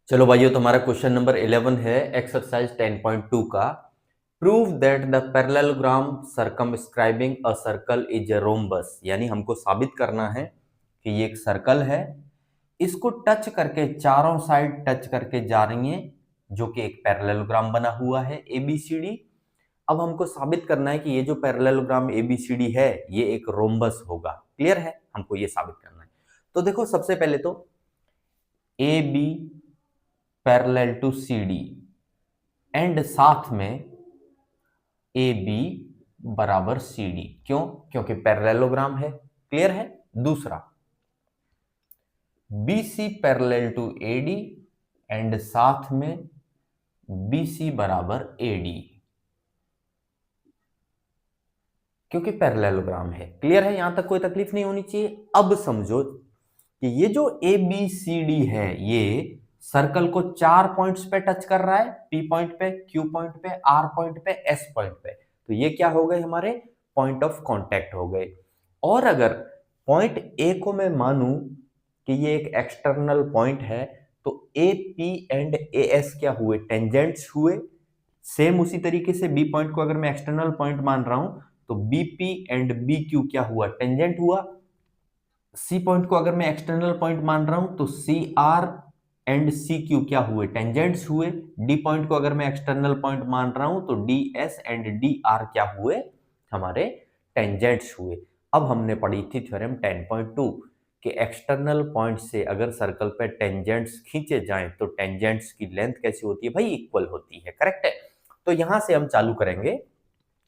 चलो भाइयों, तुम्हारा क्वेश्चन नंबर 11 है एक्सरसाइज 10.2 का। Prove that the parallelogram circumscribing a circle is a rhombus. यानी हमको साबित करना है कि ये एक सर्कल है, इसको टच करके चारों साइड टच करके जा रही है, जो कि एक पैरेललोग्राम बना हुआ है ABCD। अब हमको साबित करना है कि ये जो पैरेललोग्राम ABCD है ये एक रोम्बस होगा। क्लियर है? हमको ये साबित करना है। तो देखो, सबसे पहले तो AB parallel to CD and साथ में AB बराबर CD। क्यों? क्योंकि पैरेललोग्राम है। क्लियर है? दूसरा, BC parallel to AD and साथ में BC बराबर AD, क्योंकि पैरेललोग्राम है। क्लियर है? यहां तक कोई तकलीफ नहीं होनी चाहिए। अब समझो कि ये जो ABCD है ये सर्कल को 4 पॉइंट्स पे टच कर रहा है, P पॉइंट पे, Q पॉइंट पे, R पॉइंट पे, S पॉइंट पे। तो ये क्या हो गए? हमारे पॉइंट ऑफ कांटेक्ट हो गए। और अगर पॉइंट A को मैं मानूं कि ये एक एक्सटर्नल पॉइंट है, तो AP एंड AS क्या हुए? टेंजेंट्स हुए। सेम उसी तरीके से B पॉइंट को अगर मैं एक्सटर्नल पॉइंट मान रहा हूं, तो BP एंड BQ क्या हुआ? टेंजेंट हुआ। सी पॉइंट को अगर मैं एक्सटर्नल पॉइंट मान रहा हूं, तो CR एंड CQ क्या हुए? टेंजेंट्स हुए। डी पॉइंट को अगर मैं एक्सटर्नल पॉइंट मान रहा हूं, तो DS एंड DR क्या हुए? हमारे टेंजेंट्स हुए। अब हमने पढ़ी थी थ्योरम 10.2 कि एक्सटर्नल पॉइंट से अगर सर्कल पे टेंजेंट्स खींचे जाएं तो टेंजेंट्स की लेंथ कैसी होती है भाई? इक्वल होती है। करेक्ट है? तो यहां से हम चालू करेंगे।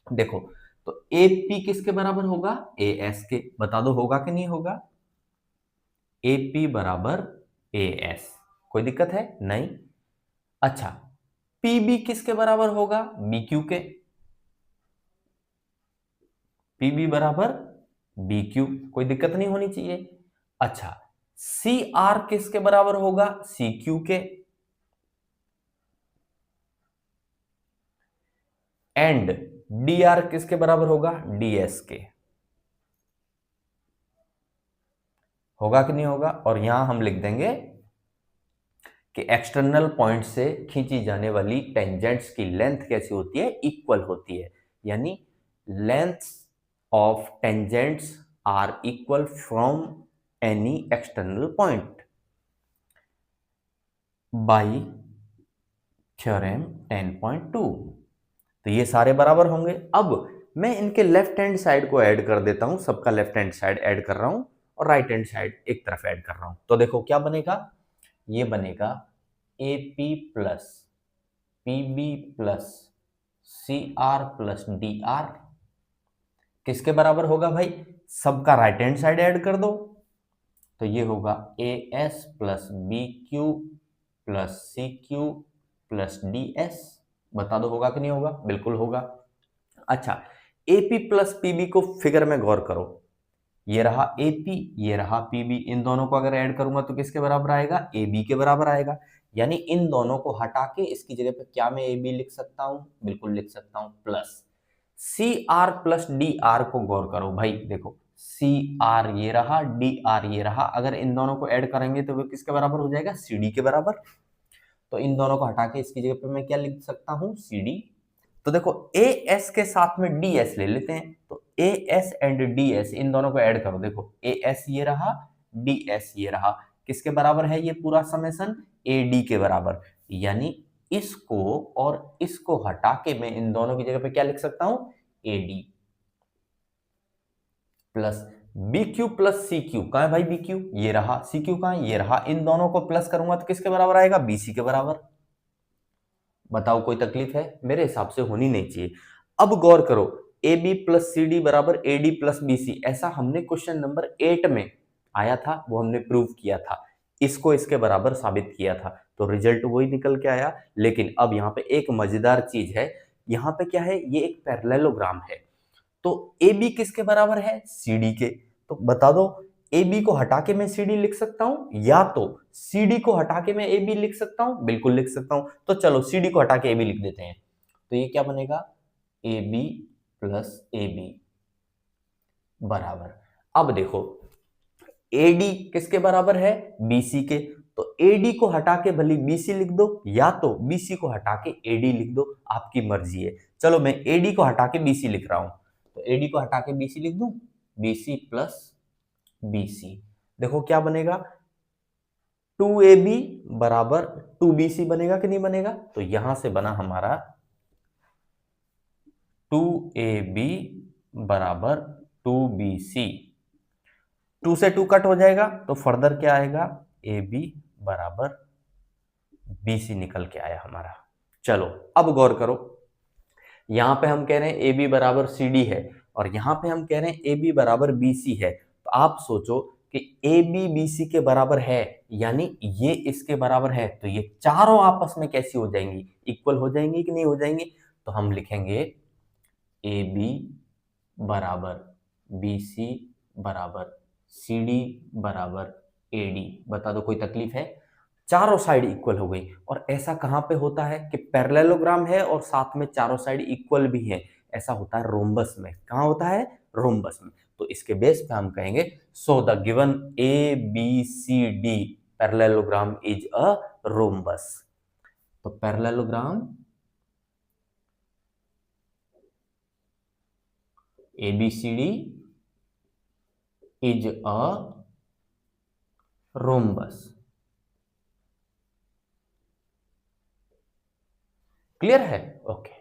देखो, तो AP किसके बराबर होगा? AS के। बता दो होगा कि नहीं होगा? AP बराबर AS। कोई दिक्कत है? नहीं। अच्छा, PB किसके बराबर होगा? BQ के। PB बराबर BQ। कोई दिक्कत नहीं होनी चाहिए। अच्छा, CR किसके बराबर होगा? CQ के। एंड DR किसके बराबर होगा? DS के। होगा कि नहीं होगा? और यहां हम लिख देंगे कि एक्सटर्नल पॉइंट से खींची जाने वाली टेंजेंट्स की लेंथ कैसी होती है? इक्वल होती है। यानी lengths of tangents are equal from any external point by theorem 10.2। तो ये सारे बराबर होंगे। अब मैं इनके लेफ्ट हैंड साइड को ऐड कर देता हूं। सबका लेफ्ट हैंड साइड ऐड कर रहा हूं और राइट हैंड साइड एक तरफ ऐड कर रहा हूं। तो देखो क्या बनेगा? ये बनेगा AP plus PB plus CR plus DR किसके बराबर होगा भाई? सबका राइट हैंड साइड ऐड कर दो। तो ये होगा AS plus BQ plus CQ plus DS। बता दो होगा कि नहीं होगा? बिल्कुल होगा। अच्छा, AP प्लस PB को फिगर में गौर करो। ये रहा AP, ये रहा PB। इन दोनों को अगर ऐड करूंगा तो किसके बराबर आएगा? AB के बराबर आएगा। यानी इन दोनों को हटा के इसकी जगह पे क्या मैं AB लिख सकता हूं? बिल्कुल लिख सकता हूं। प्लस CR प्लस DR को गौर करो भाई। देखो, CR ये रहा, DR ये रहा। अगर इन दोनों को ऐड करेंगे तो वो किसके बराबर हो जाएगा? CD के बराबर। तो इन दोनों को हटा के इसकी जगह पे मैं क्या लिख सकता हूं? CD। तो देखो, AS के साथ में DS ले लेते हैं। तो AS एंड DS इन दोनों को ऐड करो। देखो, AS ये रहा, DS ये रहा। किसके बराबर है ये पूरा समेशन? AD के बराबर। यानी इसको और इसको हटा के मैं इन दोनों की जगह पे क्या लिख सकता हूं? AD plus BQ plus CQ। कहां है भाई BQ? ये रहा। CQ कहां है? ये रहा। इन दोनों को प्लस करूंगा तो किसके बराबर आएगा? BC के बराबर। बताओ कोई तकलीफ है? मेरे हिसाब से होनी नहीं चाहिए। अब गौर करो, AB प्लस CD बराबर AD प्लस BC, ऐसा हमने क्वेश्चन नंबर 8 में आया था, वो हमने प्रूव किया था। इसको इसके बराबर साबित किया था, तो रिजल्ट वही निकल के आया। लेकिन अब यहाँ पे एक मजेदार चीज है। यहाँ पे क्या है? ये एक पैरेललोग्राम है। तो AB किसके बराबर है? CD के। तो बता दो, AB को हटा के मैं CD लिख सकता हूं, या तो CD को हटा के मैं AB लिख सकता हूं? बिल्कुल लिख सकता हूं। तो चलो CD को हटा के AB लिख देते हैं। तो ये क्या बनेगा? AB प्लस AB बराबर। अब देखो, AD किसके बराबर है? BC के। तो AD को हटा के भले BC लिख दो या तो BC को हटा के AD लिख दो, आपकी मर्जी है। चलो मैं AD को हटा के BC लिख रहा हूं, तो AD को हटा के BC लिख दूं, BC प्लस BC। देखो क्या बनेगा, 2AB बराबर 2BC बनेगा कि नहीं बनेगा? तो यहां से बना हमारा 2AB बराबर 2BC। 2 से 2 कट हो जाएगा तो फर्दर क्या आएगा, AB बराबर BC निकल के आया हमारा। चलो अब गौर करो, यहां पे हम कह रहे हैं AB बराबर CD है और यहां पे हम कह रहे हैं AB बराबर BC है। तो आप सोचो कि AB BC के बराबर है, यानी ये इसके बराबर है, तो ये चारों आपस में कैसी हो जाएंगी, इक्वल हो जाएंगी कि नहीं हो जाएंगी? तो हम लिखेंगे AB बराबर BC बराबर CD बराबर AD। बता दो कोई तकलीफ है? चारों साइड इक्वल हो गई। और ऐसा कहां पे होता है कि पैरेललोग्राम है और साथ में चारों साइड इक्वल भी है, ऐसा होता है रोम्बस में। कहां होता है? रोम्बस में। तो इसके बेस पे हम कहेंगे so the given ABCD parallelogram is a rhombus. तो parallelogram ABCD is a rhombus. Clear है? ओके।